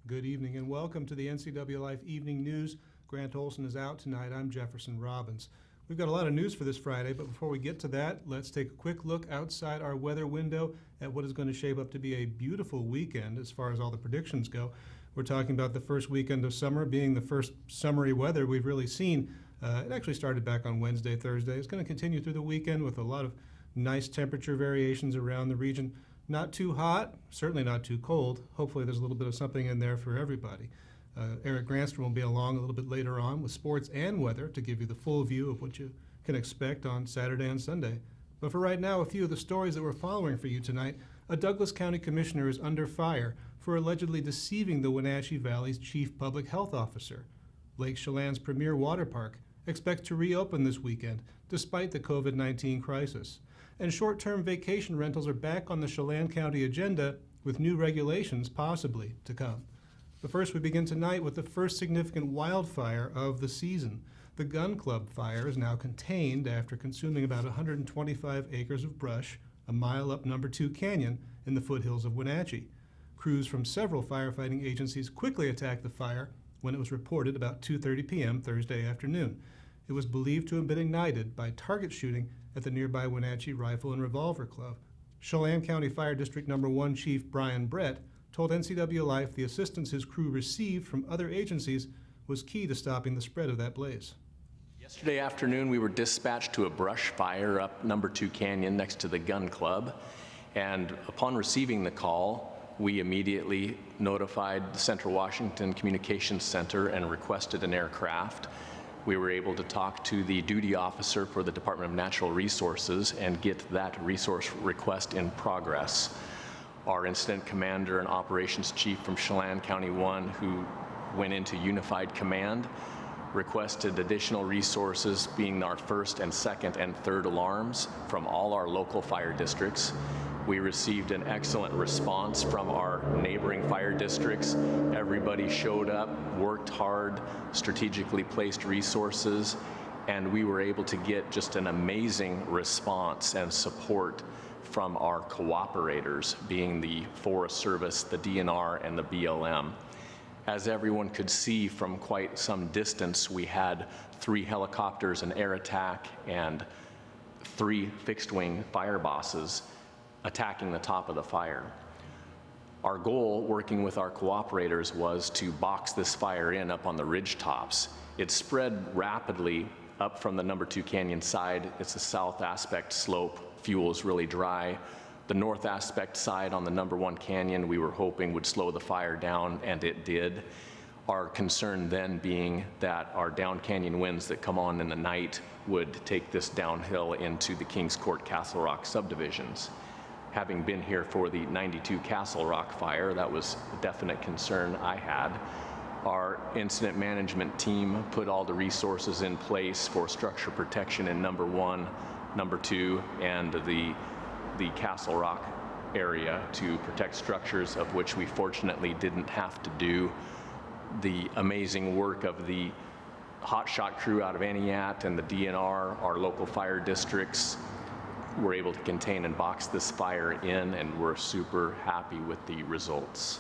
Good evening and welcome to the NCWLIFE Evening News. Grant Olson is out tonight. I'm Jefferson Robbins. We've got a lot of news for this Friday, but before we get to that, let's take a quick look outside our weather window at what is going to shape up to be a beautiful weekend as far as all the predictions go. We're talking about the first weekend of summer being the first summery weather we've really seen. It actually started back on Wednesday, Thursday. It's going to continue through the weekend with a lot of nice temperature variations around the region. Not too hot, certainly not too cold. Hopefully there's a little bit of something in there for everybody. Eirc Granstrom will be along a little bit later on with sports and weather to give you the full view of what you can expect on Saturday and Sunday. But for right now, a few of the stories that we're following for you tonight. A Douglas County commissioner is under fire for allegedly deceiving the Wenatchee Valley's chief public health officer. Lake Chelan's premier water park expects to reopen this weekend despite the COVID-19 crisis. And short-term vacation rentals are back on the Chelan County agenda with new regulations possibly to come. But first, we begin tonight with the first significant wildfire of the season. The Gun Club fire is now contained after consuming about 125 acres of brush a mile up No. 2 Canyon in the foothills of Wenatchee. Crews from several firefighting agencies quickly attacked the fire when it was reported about 2:30 p.m. Thursday afternoon. It was believed to have been ignited by target shooting at the nearby Wenatchee Rifle and Revolver Club. Chelan County Fire District No. 1 Chief Brian Brett told NCWLIFE the assistance his crew received from other agencies was key to stopping the spread of that blaze. Yesterday afternoon, we were dispatched to a brush fire up No. 2 Canyon next to the Gun Club, and upon receiving the call, we immediately notified the Central Washington Communications Center and requested an aircraft. We were able to talk to the duty officer for the Department of Natural Resources and get that resource request in progress. Our incident commander and operations chief from Chelan County 1, who went into unified command, requested additional resources, being our first and second and third alarms from all our local fire districts. We received an excellent response from our neighboring fire districts. Everybody showed up, worked hard, strategically placed resources, and we were able to get just an amazing response and support from our cooperators, being the Forest Service, the DNR, and the BLM. As everyone could see from quite some distance, we had 3 helicopters, an air attack, and 3 fixed-wing fire bosses attacking the top of the fire. Our goal, working with our cooperators, was to box this fire in up on the ridge tops. It spread rapidly up from the No. 2 Canyon side. It's a south aspect slope. Fuel is really dry. The north aspect side on the No. 1 Canyon we were hoping would slow the fire down, and it did. Our concern then being that our down canyon winds that come on in the night would take this downhill into the Kings Court Castle Rock subdivisions. Having been here for the 92 Castle Rock fire, that was a definite concern I had. Our incident management team put all the resources in place for structure protection in No. 1, No. 2, and the Castle Rock area to protect structures, of which we fortunately didn't have to do. The amazing work of the hotshot crew out of Aniat and the DNR, our local fire districts, were able to contain and box this fire in, and we're super happy with the results.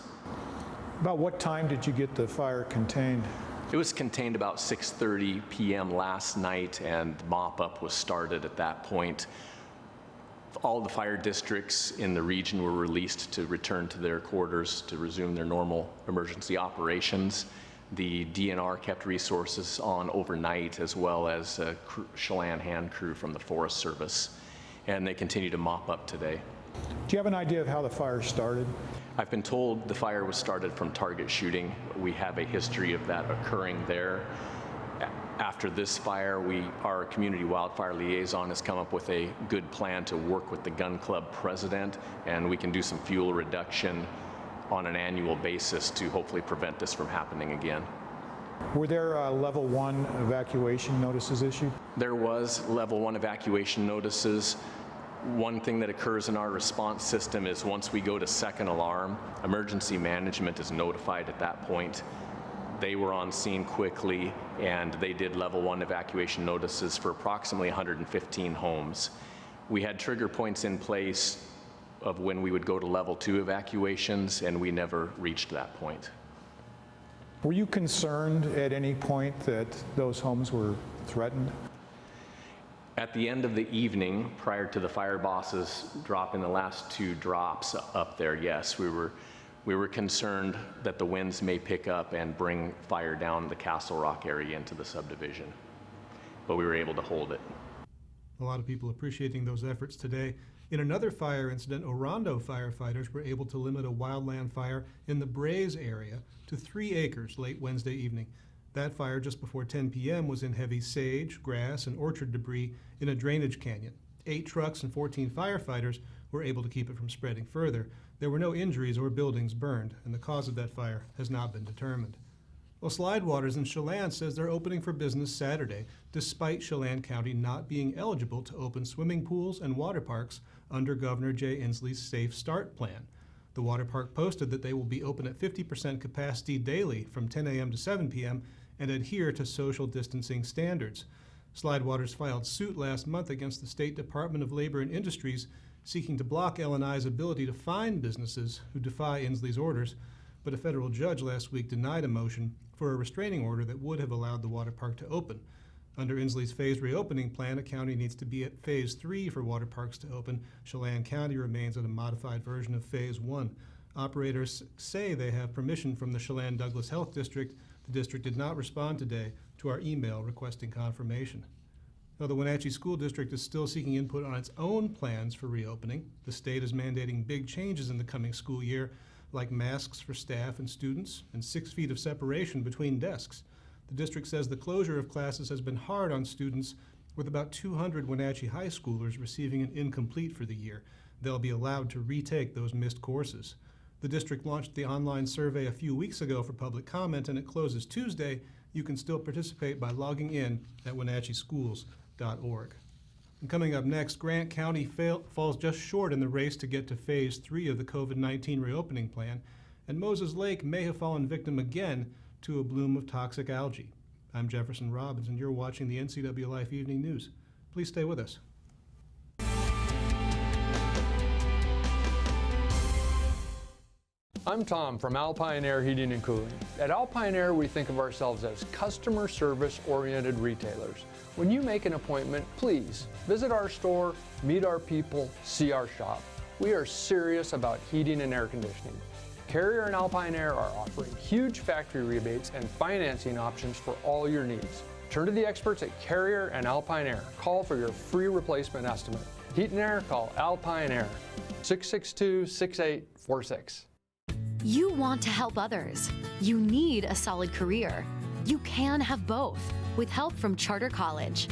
About what time did you get the fire contained? It was contained about 6:30 p.m. last night, and mop-up was started at that point. All the fire districts in the region were released to return to their quarters to resume their normal emergency operations. The DNR kept resources on overnight, as well as a Chelan hand crew from the Forest Service, and they continue to mop up today. Do you have an idea of how the fire started? I've been told the fire was started from target shooting. We have a history of that occurring there. After this fire, our community wildfire liaison has come up with a good plan to work with the Gun Club president, and we can do some fuel reduction on an annual basis to hopefully prevent this from happening again. Were there level 1 evacuation notices issued? There was level 1 evacuation notices. One thing that occurs in our response system is once we go to second alarm, emergency management is notified at that point. They were on scene quickly, and they did level 1 evacuation notices for approximately 115 homes. We had trigger points in place of when we would go to level 2 evacuations, and we never reached that point. Were you concerned at any point that those homes were threatened? At the end of the evening, prior to the fire bosses dropping the last 2 drops up there, yes, we were concerned that the winds may pick up and bring fire down the Castle Rock area into the subdivision, but we were able to hold it. A lot of people appreciating those efforts today. In another fire incident, Orondo firefighters were able to limit a wildland fire in the Braes area to 3 acres late Wednesday evening. That fire just before 10 p.m. was in heavy sage, grass, and orchard debris in a drainage canyon. 8 trucks and 14 firefighters were able to keep it from spreading further. There were no injuries or buildings burned, and the cause of that fire has not been determined. Well, Slidewaters in Chelan says they're opening for business Saturday, despite Chelan County not being eligible to open swimming pools and water parks under Governor Jay Inslee's Safe Start plan. The water park posted that they will be open at 50% capacity daily from 10 a.m. to 7 p.m. and adhere to social distancing standards. Slidewaters filed suit last month against the State Department of Labor and Industries, seeking to block L&I's ability to fine businesses who defy Inslee's orders, but a federal judge last week denied a motion for a restraining order that would have allowed the water park to open. Under Inslee's phased reopening plan, a county needs to be at phase 3 for water parks to open. Chelan County remains at a modified version of phase 1. Operators say they have permission from the Chelan Douglas Health District. The district did not respond today to our email requesting confirmation. Though the Wenatchee School District is still seeking input on its own plans for reopening, the state is mandating big changes in the coming school year, like masks for staff and students and 6 feet of separation between desks. The district says the closure of classes has been hard on students, with about 200 Wenatchee high schoolers receiving an incomplete for the year. They'll be allowed to retake those missed courses. The district launched the online survey a few weeks ago for public comment, and it closes Tuesday. You can still participate by logging in at wenatcheeschools.org. And coming up next, Grant County falls just short in the race to get to phase 3 of the COVID-19 reopening plan, and Moses Lake may have fallen victim again to a bloom of toxic algae. I'm Jefferson Robbins, and you're watching the NCWLIFE Evening News. Please stay with us. I'm Tom from Alpine Air Heating and Cooling. At Alpine Air, we think of ourselves as customer service-oriented retailers. When you make an appointment, please visit our store, meet our people, see our shop. We are serious about heating and air conditioning. Carrier and Alpine Air are offering huge factory rebates and financing options for all your needs. Turn to the experts at Carrier and Alpine Air. Call for your free replacement estimate. Heat and air, call Alpine Air, 662-6846. You want to help others. You need a solid career. You can have both with help from Charter College.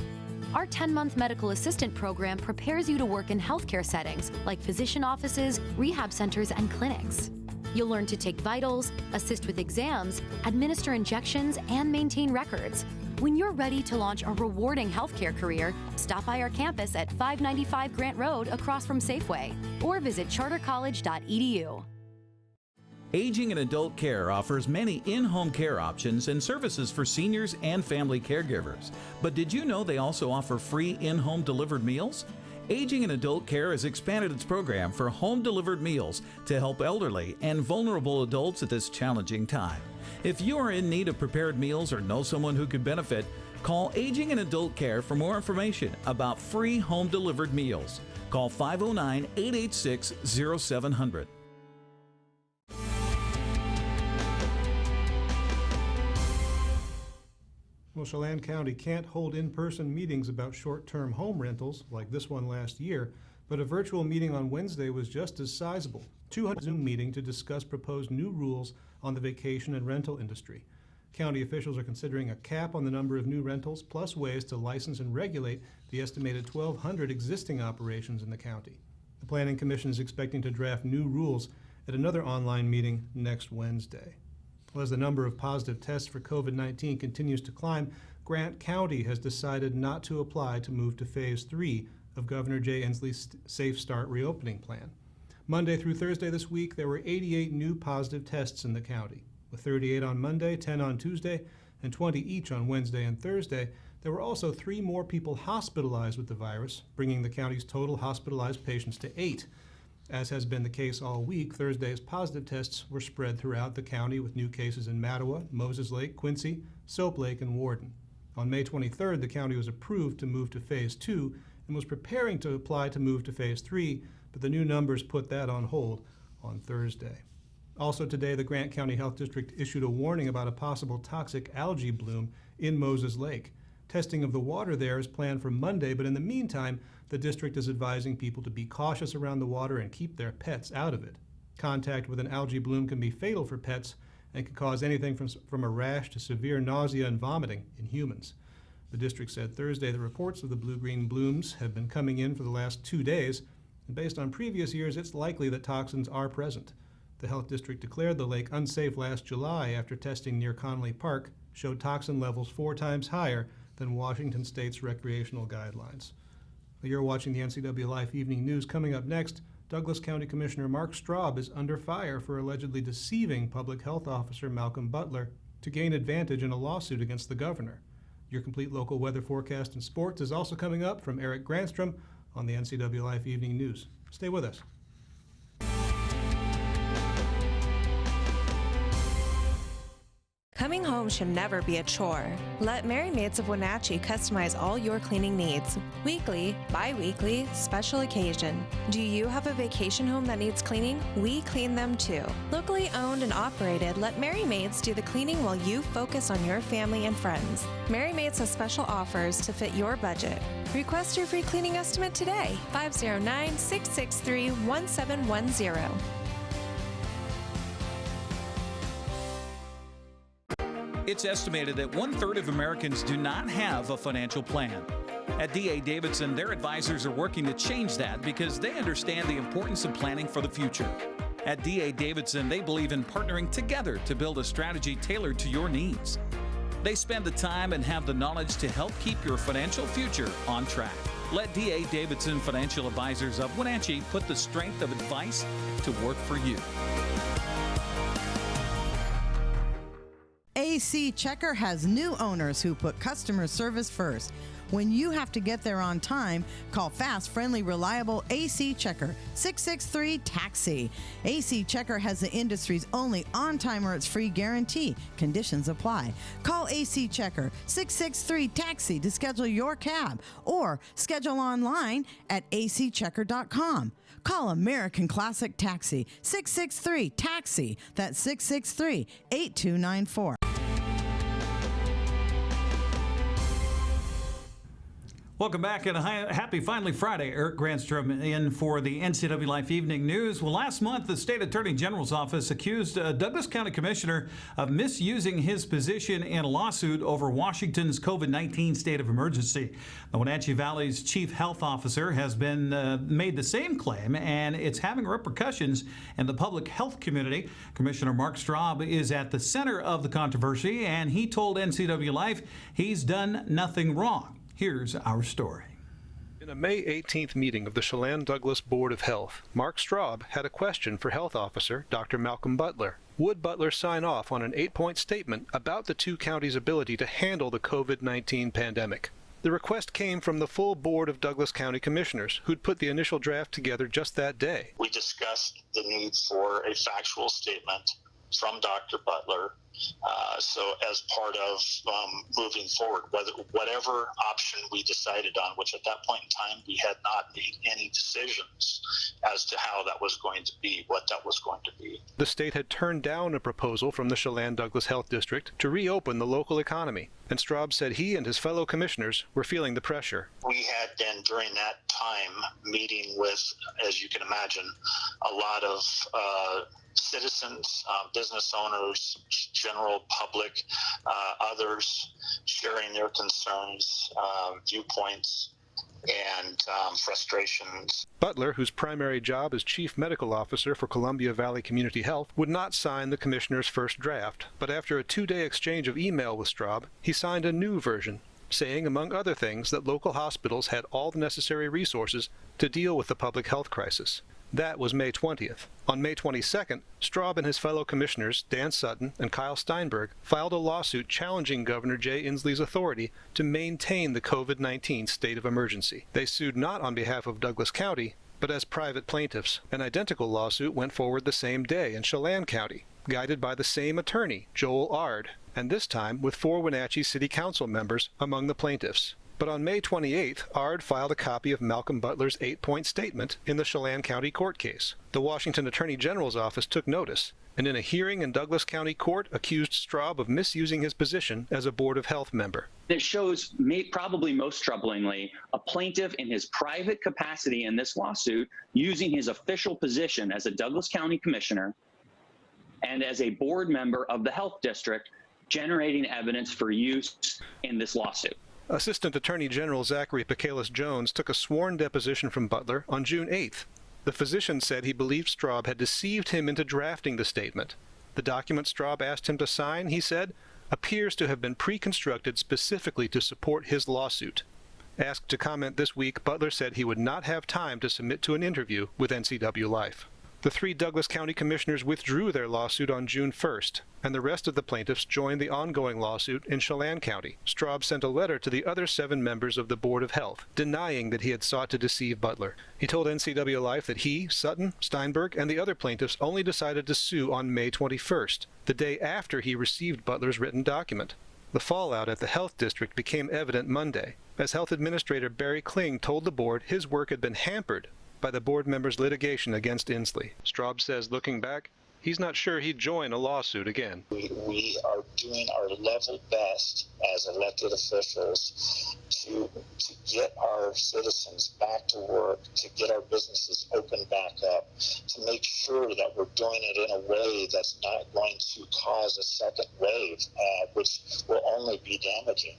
Our 10-month medical assistant program prepares you to work in healthcare settings like physician offices, rehab centers, and clinics. You'll learn to take vitals, assist with exams, administer injections, and maintain records. When you're ready to launch a rewarding healthcare career, stop by our campus at 595 Grant Road across from Safeway, or visit chartercollege.edu. Aging and Adult Care offers many in-home care options and services for seniors and family caregivers. But did you know they also offer free in-home delivered meals? Aging and Adult Care has expanded its program for home-delivered meals to help elderly and vulnerable adults at this challenging time. If you are in need of prepared meals or know someone who could benefit, call Aging and Adult Care for more information about free home-delivered meals. Call 509-886-0700. Well, Chelan County can't hold in-person meetings about short-term home rentals like this one last year, but a virtual meeting on Wednesday was just as sizable. 200 Zoom meeting to discuss proposed new rules on the vacation and rental industry. County officials are considering a cap on the number of new rentals, plus ways to license and regulate the estimated 1,200 existing operations in the county. The Planning Commission is expecting to draft new rules at another online meeting next Wednesday. Well, as the number of positive tests for COVID-19 continues to climb, Grant County has decided not to apply to move to phase 3 of Governor Jay Inslee's Safe Start reopening plan. Monday through Thursday this week, there were 88 new positive tests in the county. With 38 on Monday, 10 on Tuesday, and 20 each on Wednesday and Thursday, there were also 3 more people hospitalized with the virus, bringing the county's total hospitalized patients to 8. As has been the case all week, Thursday's positive tests were spread throughout the county with new cases in Mattawa, Moses Lake, Quincy, Soap Lake, and Warden. On May 23rd, the county was approved to move to Phase 2 and was preparing to apply to move to Phase 3, but the new numbers put that on hold on Thursday. Also today, the Grant County Health District issued a warning about a possible toxic algae bloom in Moses Lake. Testing of the water there is planned for Monday, but in the meantime, the district is advising people to be cautious around the water and keep their pets out of it. Contact with an algae bloom can be fatal for pets and can cause anything from a rash to severe nausea and vomiting in humans. The district said Thursday the reports of the blue-green blooms have been coming in for the last 2 days, and based on previous years, it's likely that toxins are present. The health district declared the lake unsafe last July after testing near Connolly Park showed toxin levels 4 times higher than Washington State's recreational guidelines. You're watching the NCWLIFE Evening News. Coming up next, Douglas County Commissioner Mark Straub is under fire for allegedly deceiving Public Health Officer Malcolm Butler to gain advantage in a lawsuit against the governor. Your complete local weather forecast and sports is also coming up from Eirc Granstrom on the NCWLIFE Evening News. Stay with us. Coming home should never be a chore. Let Merry Maids of Wenatchee customize all your cleaning needs. Weekly, bi-weekly, special occasion. Do you have a vacation home that needs cleaning? We clean them too. Locally owned and operated, let Merry Maids do the cleaning while you focus on your family and friends. Merry Maids has special offers to fit your budget. Request your free cleaning estimate today. 509-663-1710. It's estimated that 1/3 of Americans do not have a financial plan. At D.A. Davidson, their advisors are working to change that because they understand the importance of planning for the future. At D.A. Davidson, they believe in partnering together to build a strategy tailored to your needs. They spend the time and have the knowledge to help keep your financial future on track. Let D.A. Davidson Financial Advisors of Wenatchee put the strength of advice to work for you. AC Checker has new owners who put customer service first. When you have to get there on time, call fast, friendly, reliable AC Checker, 663-TAXI. AC Checker has the industry's only on-time or it's free guarantee. Conditions apply. Call AC Checker, 663-TAXI to schedule your cab or schedule online at acchecker.com. Call American Classic Taxi, 663-TAXI. That's 663-8294. Welcome back and happy finally Friday. Eirc Granstrom in for the NCWLIFE Evening News. Well, last month, the State Attorney General's office accused Douglas County Commissioner of misusing his position in a lawsuit over Washington's COVID-19 state of emergency. The Wenatchee Valley's chief health officer has been made the same claim, and it's having repercussions in the public health community. Commissioner Mark Straub is at the center of the controversy, and he told NCWLIFE he's done nothing wrong. Here's our story. In a May 18th meeting of the Chelan-Douglas Board of Health, Mark Straub had a question for Health Officer Dr. Malcolm Butler. Would Butler sign off on an 8-point statement about the two counties' ability to handle the COVID-19 pandemic? The request came from the full board of Douglas County Commissioners, who'd put the initial draft together just that day. We discussed the need for a factual statement from Dr. Butler. So as part of moving forward, whatever option we decided on, which at that point in time we had not made any decisions as to how that was going to be, what that was going to be. The state had turned down a proposal from the Chelan-Douglas Health District to reopen the local economy, and Straub said he and his fellow commissioners were feeling the pressure. We had been, during that time, meeting with, as you can imagine, a lot of citizens, business owners, general public, others sharing their concerns, viewpoints, and frustrations. Butler, whose primary job is Chief Medical Officer for Columbia Valley Community Health, would not sign the commissioner's first draft, but after a 2-day exchange of email with Straub, he signed a new version, saying, among other things, that local hospitals had all the necessary resources to deal with the public health crisis. That was May 20th. On May 22nd, Straub and his fellow commissioners, Dan Sutton and Kyle Steinberg, filed a lawsuit challenging Governor Jay Inslee's authority to maintain the COVID-19 state of emergency. They sued not on behalf of Douglas County, but as private plaintiffs. An identical lawsuit went forward the same day in Chelan County, guided by the same attorney, Joel Ard, and this time with 4 Wenatchee City Council members among the plaintiffs. But on May 28th, Ard filed a copy of Malcolm Butler's 8-point statement in the Chelan County court case. The Washington Attorney General's office took notice, and in a hearing in Douglas County Court accused Straub of misusing his position as a Board of Health member. It shows, probably most troublingly, a plaintiff in his private capacity in this lawsuit using his official position as a Douglas County Commissioner and as a board member of the Health District, generating evidence for use in this lawsuit. Assistant Attorney General Zachary Pekelis-Jones took a sworn deposition from Butler on June 8th. The physician said he believed Straub had deceived him into drafting the statement. The document Straub asked him to sign, he said, appears to have been pre-constructed specifically to support his lawsuit. Asked to comment this week, Butler said he would not have time to submit to an interview with NCWLIFE. The 3 Douglas County commissioners withdrew their lawsuit on June 1st, and the rest of the plaintiffs joined the ongoing lawsuit in Chelan County. Straub sent a letter to the other 7 members of the Board of Health, denying that he had sought to deceive Butler. He told NCWLIFE that he, Sutton, Steinberg, and the other plaintiffs only decided to sue on May 21st, the day after he received Butler's written document. The fallout at the Health District became evident Monday, as Health Administrator Barry Kling told the board his work had been hampered by the board members' litigation against Inslee. Straub says, looking back, he's not sure he'd join a lawsuit again. We are doing our level best as elected officials to get our citizens back to work, to get our businesses open back up, to make sure that we're doing it in a way that's not going to cause a second wave, which will only be damaging.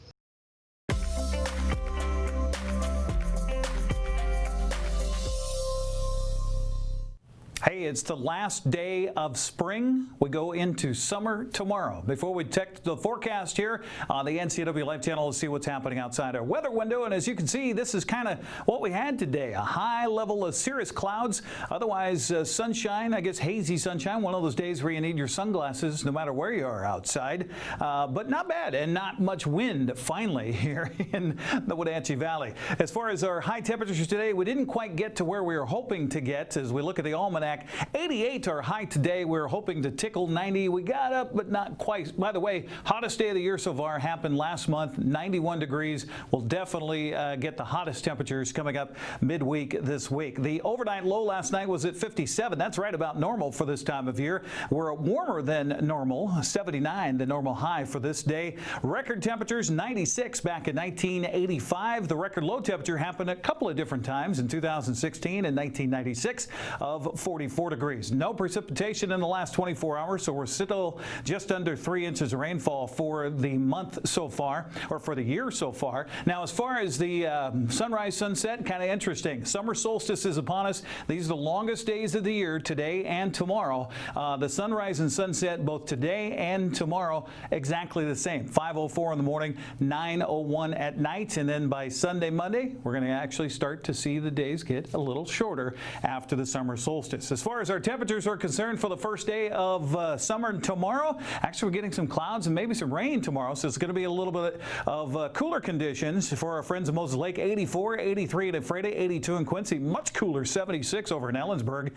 Hey, it's the last day of spring. We go into summer tomorrow. Before we check the forecast here on the NCWLIFE channel to see what's happening outside our weather window. And as you can see, this is kind of what we had today, a high level of cirrus clouds. Otherwise, sunshine, I guess hazy sunshine, one of those days where you need your sunglasses no matter where you are outside. But not bad, and not much wind finally here in the Wenatchee Valley. As far as our high temperatures today, we didn't quite get to where we were hoping to get as we look at the almanac. 88 our high today. We're hoping to tickle 90. We got up, but not quite. By the way, hottest day of the year so far happened last month, 91 degrees. We'll definitely get the hottest temperatures coming up midweek this week. The overnight low last night was at 57. That's right about normal for this time of year. We're warmer than normal, 79 the normal high for this day. Record temperatures 96 back in 1985. The record low temperature happened a couple of different times in 2016 and 1996 of 44 degrees. No precipitation in the last 24 hours, so we're still just under 3 inches of rainfall for the month so far, or for the year so far. Now, as far as the sunrise, sunset, kind of interesting. Summer solstice is upon us. These are the longest days of the year, today and tomorrow. The sunrise and sunset, both today and tomorrow, exactly the same. 5:04 in the morning, 9:01 at night, and then by Sunday, Monday, we're going to actually start to see the days get a little shorter after the summer solstice. As far as our temperatures are concerned for the first day of summer tomorrow, actually we're getting some clouds and maybe some rain tomorrow, so it's going to be a little bit of cooler conditions for our friends of Moses Lake. 84, 83 at Ephrata, 82 in Quincy, much cooler, 76 over in Ellensburg.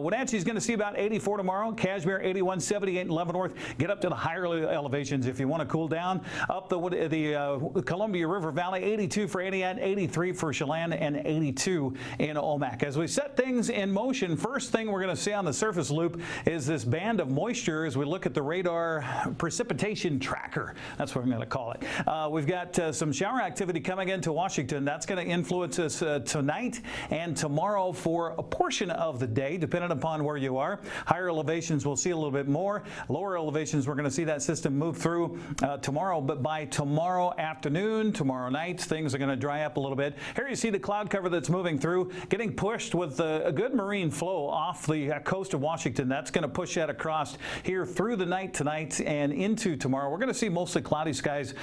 Wenatchee is going to see about 84 tomorrow. Cashmere 81, 78 in Leavenworth. Get up to the higher elevations if you want to cool down. Up the Columbia River Valley, 82 for Aniat, 83 for Chelan, and 82 in Omak. As we set things in motion, first thing we're going to see on the surface loop is this band of moisture as we look at the radar precipitation tracker. That's what I'm going to call it. We've got some shower activity coming into Washington. That's going to influence us tonight and tomorrow for a portion of the day, depending upon where you are. Higher elevations, we'll see a little bit more. Lower elevations, we're going to see that system move through tomorrow. But by tomorrow afternoon, tomorrow night, things are going to dry up a little bit. Here you see the cloud cover that's moving through, getting pushed with a good marine flow so off the coast of Washington. That's going to push that across here through the night tonight and into tomorrow. We're going to see mostly cloudy skies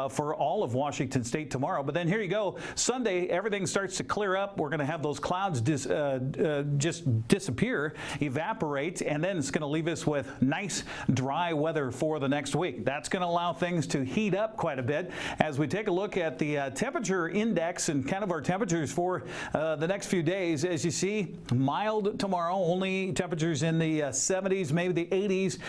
for all of Washington State tomorrow. But then here you go. Sunday, everything starts to clear up. We're going to have those clouds just disappear, evaporate, and then it's going to leave us with nice dry weather for the next week. That's going to allow things to heat up quite a bit. As we take a look at the temperature index and kind of our temperatures for the next few days, as you see, mild tomorrow, only temperatures in the 70s, maybe the 80s.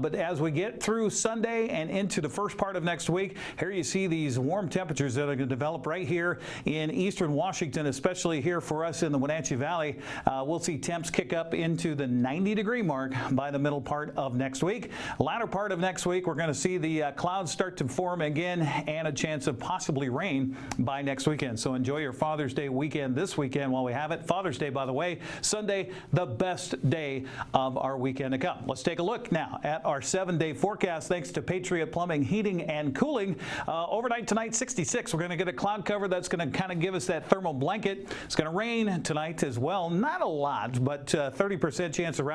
But as we get through Sunday and into the first part of next week, here you see these warm temperatures that are going to develop right here in eastern Washington, especially here for us in the Wenatchee Valley. We'll see temps kick up into the 90-degree mark by the middle part of next week. Latter part of next week, we're going to see the clouds start to form again and a chance of possibly rain by next weekend. So enjoy your Father's Day weekend this weekend while we have it. Father's Day, by the way, Sunday, the best day of our weekend to come. Let's take a look now at our 7-day forecast thanks to Patriot Plumbing, Heating, and Cooling. Overnight tonight, 66. We're going to get a cloud cover that's going to kind of give us that thermal blanket. It's going to rain tonight as well. Not a lot, but 30% chance of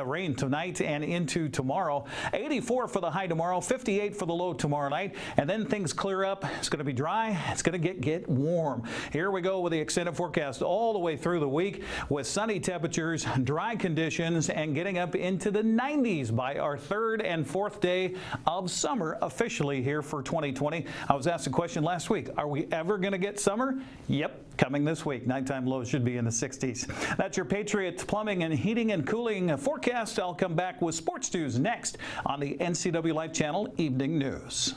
rain tonight and into tomorrow. 84 for the high tomorrow, 58 for the low tomorrow night, and then things clear up. It's going to be dry. It's going to get warm. Here we go with the extended forecast all the way through the week with sunny temperatures, dry conditions, and getting up into the 90s by our third and fourth day of summer officially here for 2020. I was asked a question last week. Are we ever going to get summer? Yep, coming this week. Nighttime lows should be in the 60s. That's your Patriot Plumbing and Heating and Cooling forecast. I'll come back with sports news next on the NCWLIFE Channel Evening News.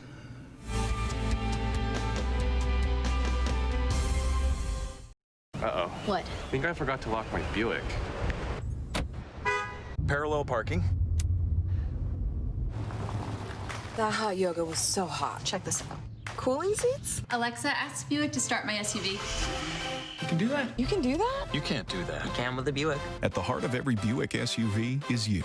Uh-oh. What? I think I forgot to lock my Buick. Parallel parking. That hot yoga was so hot. Check this out. Cooling seats? Alexa, ask Buick to start my SUV. You can do that? You can do that? You can't do that. You can with a Buick. At the heart of every Buick SUV is you.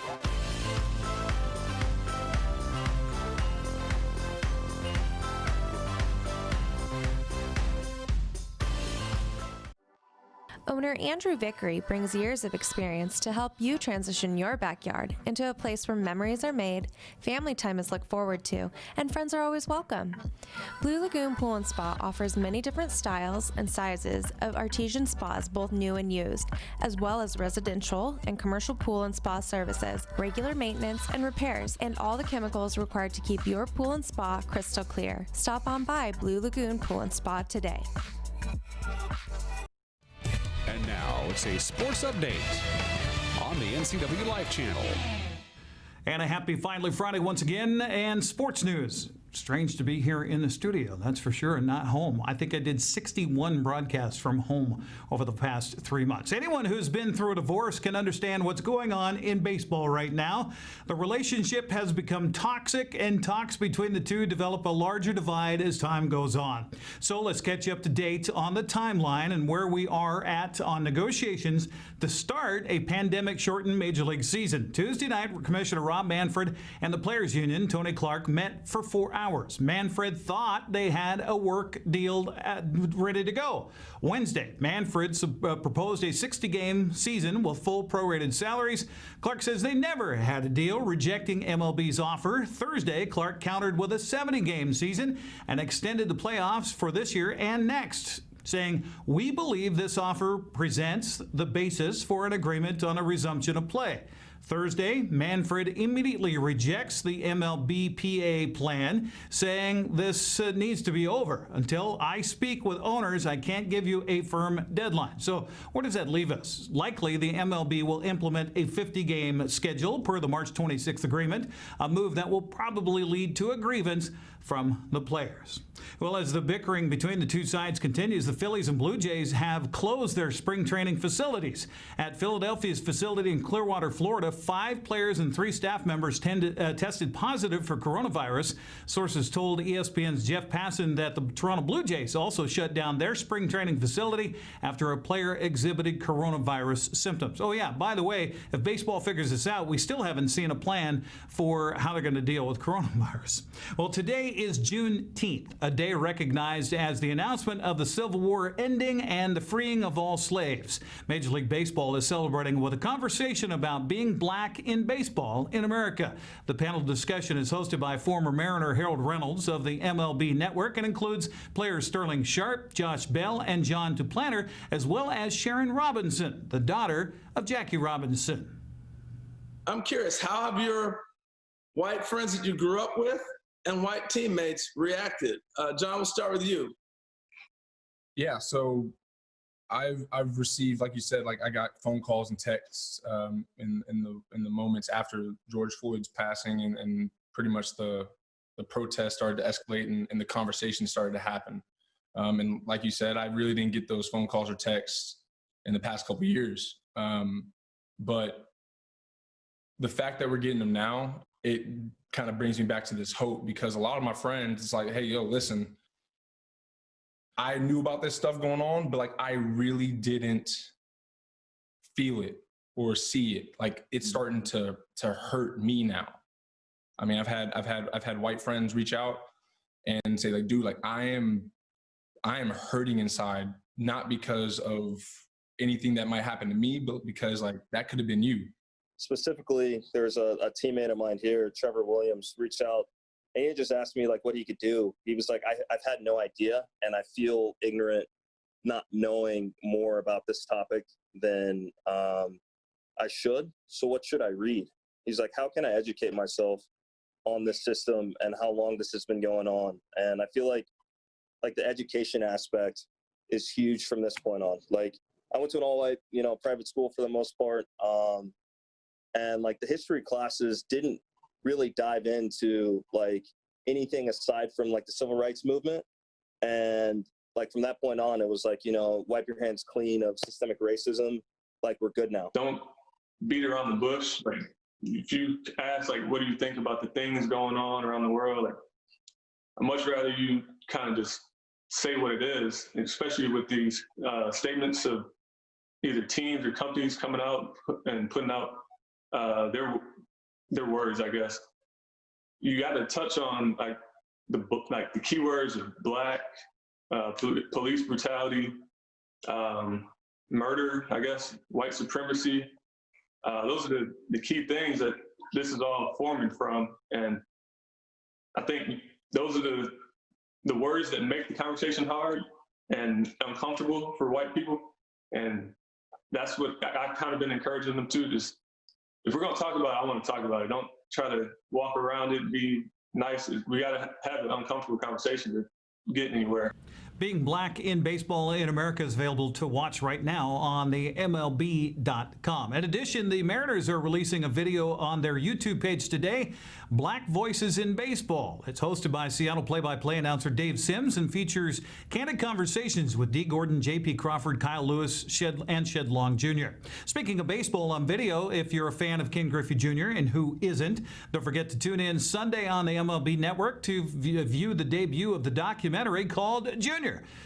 Owner Andrew Vickery brings years of experience to help you transition your backyard into a place where memories are made, family time is looked forward to, and friends are always welcome. Blue Lagoon Pool and Spa offers many different styles and sizes of artesian spas, both new and used, as well as residential and commercial pool and spa services, regular maintenance and repairs, and all the chemicals required to keep your pool and spa crystal clear. Stop on by Blue Lagoon Pool and Spa today. And now it's a sports update on the NCWLIFE channel. And a happy finally Friday once again, and sports news. Strange to be here in the studio, that's for sure, and not home. I think I did 61 broadcasts from home over the past 3 months. Anyone who's been through a divorce can understand what's going on in baseball right now. The relationship has become toxic, and talks between the two develop a larger divide as time goes on. So let's catch you up to date on the timeline and where we are at on negotiations to start a pandemic-shortened Major League season. Tuesday night, Commissioner Rob Manfred and the Players Union, Tony Clark, met for 4 hours. Manfred thought they had a work deal ready to go. Wednesday, Manfred proposed a 60-game season with full prorated salaries. Clark says they never had a deal, rejecting MLB's offer. Thursday, Clark countered with a 70-game season and extended the playoffs for this year and next, saying, "We believe this offer presents the basis for an agreement on a resumption of play." Thursday, Manfred immediately rejects the MLBPA plan, saying this needs to be over. Until I speak with owners, I can't give you a firm deadline. So where does that leave us? Likely, the MLB will implement a 50-game schedule per the March 26th agreement, a move that will probably lead to a grievance from the players. Well, as the bickering between the two sides continues, the Phillies and Blue Jays have closed their spring training facilities. At Philadelphia's facility in Clearwater, Florida, 5 players and 3 staff members tested positive for coronavirus. Sources told ESPN's Jeff Passan that the Toronto Blue Jays also shut down their spring training facility after a player exhibited coronavirus symptoms. Oh yeah, by the way, if baseball figures this out, we still haven't seen a plan for how they're going to deal with coronavirus. Well, today is Juneteenth, a day recognized as the announcement of the Civil War ending and the freeing of all slaves. Major League Baseball is celebrating with a conversation about being black in baseball in America. The panel discussion is hosted by former Mariner Harold Reynolds of the MLB Network and includes players Sterling Sharp, Josh Bell, and John Duplanter, as well as Sharon Robinson, the daughter of Jackie Robinson. I'm curious, how have your white friends that you grew up with and white teammates reacted? John, we'll start with you. Yeah, so I've received, like you said, like I got phone calls and texts in the moments after George Floyd's passing, and pretty much the protest started to escalate and the conversation started to happen. And like you said, I really didn't get those phone calls or texts in the past couple of years. But the fact that we're getting them now, it kind of brings me back to this hope, because a lot of my friends, it's like, hey, yo, listen, I knew about this stuff going on, but like I really didn't feel it or see it. Like it's starting to hurt me now. I mean, I've had white friends reach out and say like, dude, like I am hurting inside, not because of anything that might happen to me, but because like that could have been you. Specifically, there's a teammate of mine here, Trevor Williams, reached out and he just asked me like what he could do. He was like, I've had no idea, and I feel ignorant not knowing more about this topic than I should. So what should I read? He's like, how can I educate myself on this system and how long this has been going on? And I feel like the education aspect is huge from this point on. Like I went to an all-white, private school for the most part. And like the history classes didn't really dive into like anything aside from like the civil rights movement. And like from that point on, it was like, wipe your hands clean of systemic racism. Like we're good now. Don't beat around the bush. Like if you ask like, what do you think about the things going on around the world? Like I'd much rather you kind of just say what it is, especially with these statements of either teams or companies coming out and putting out their words, I guess. You got to touch on like the keywords of black, police brutality, murder, I guess, white supremacy. Those are the key things that this is all forming from. And I think those are the words that make the conversation hard and uncomfortable for white people. And that's what I've kind of been encouraging them to. Just, if we're going to talk about it, I want to talk about it. Don't try to walk around it and be nice. We got to have an uncomfortable conversation to get anywhere. Being Black in Baseball in America is available to watch right now on the MLB.com. In addition, the Mariners are releasing a video on their YouTube page today, Black Voices in Baseball. It's hosted by Seattle play-by-play announcer Dave Sims and features candid conversations with Dee Gordon, J.P. Crawford, Kyle Lewis, and Shed Long Jr. Speaking of baseball on video, if you're a fan of Ken Griffey Jr., and who isn't, don't forget to tune in Sunday on the MLB Network to view the debut of the documentary called Junior.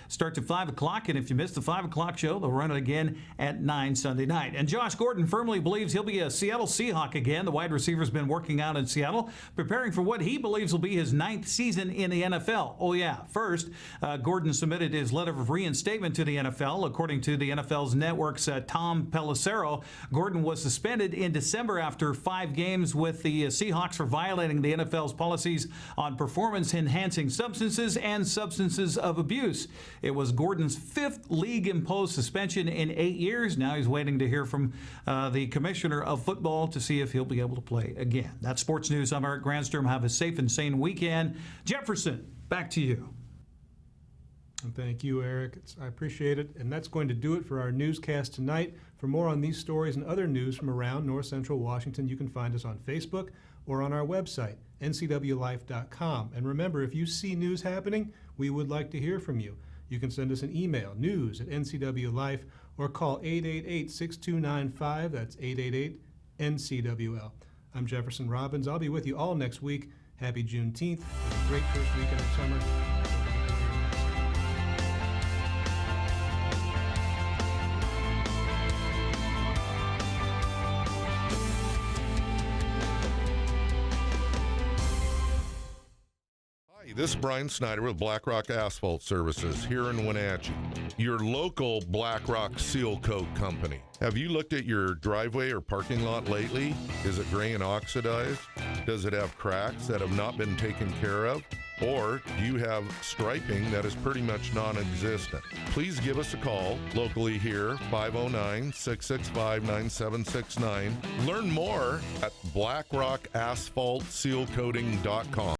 Starts at 5 o'clock, and if you missed the 5 o'clock show, they'll run it again at 9 Sunday night. And Josh Gordon firmly believes he'll be a Seattle Seahawk again. The wide receiver's been working out in Seattle, preparing for what he believes will be his 9th season in the NFL. Oh yeah, first, Gordon submitted his letter of reinstatement to the NFL. According to the NFL's network's Tom Pelissero, Gordon was suspended in December after 5 games with the Seahawks for violating the NFL's policies on performance-enhancing substances and substances of abuse. It was Gordon's 5th league-imposed suspension in 8 years. Now he's waiting to hear from the commissioner of football to see if he'll be able to play again. That's sports news. I'm Eirc Granstrom. Have a safe and sane weekend. Jefferson, back to you. And thank you, Eirc. I appreciate it. And that's going to do it for our newscast tonight. For more on these stories and other news from around North Central Washington, you can find us on Facebook or on our website, NCWLIFE.com. And remember, if you see news happening, we would like to hear from you. You can send us an email, news@NCWLIFE, or call 888-6295. That's NCWL. I'm Jefferson Robbins. I'll be with you all next week. Happy Juneteenth. Have a great first weekend of summer. This is Brian Snyder with BlackRock Asphalt Services here in Wenatchee, your local BlackRock seal coat company. Have you looked at your driveway or parking lot lately? Is it gray and oxidized? Does it have cracks that have not been taken care of? Or do you have striping that is pretty much non-existent? Please give us a call locally here, 509-665-9769. Learn more at BlackRockAsphaltSealCoating.com.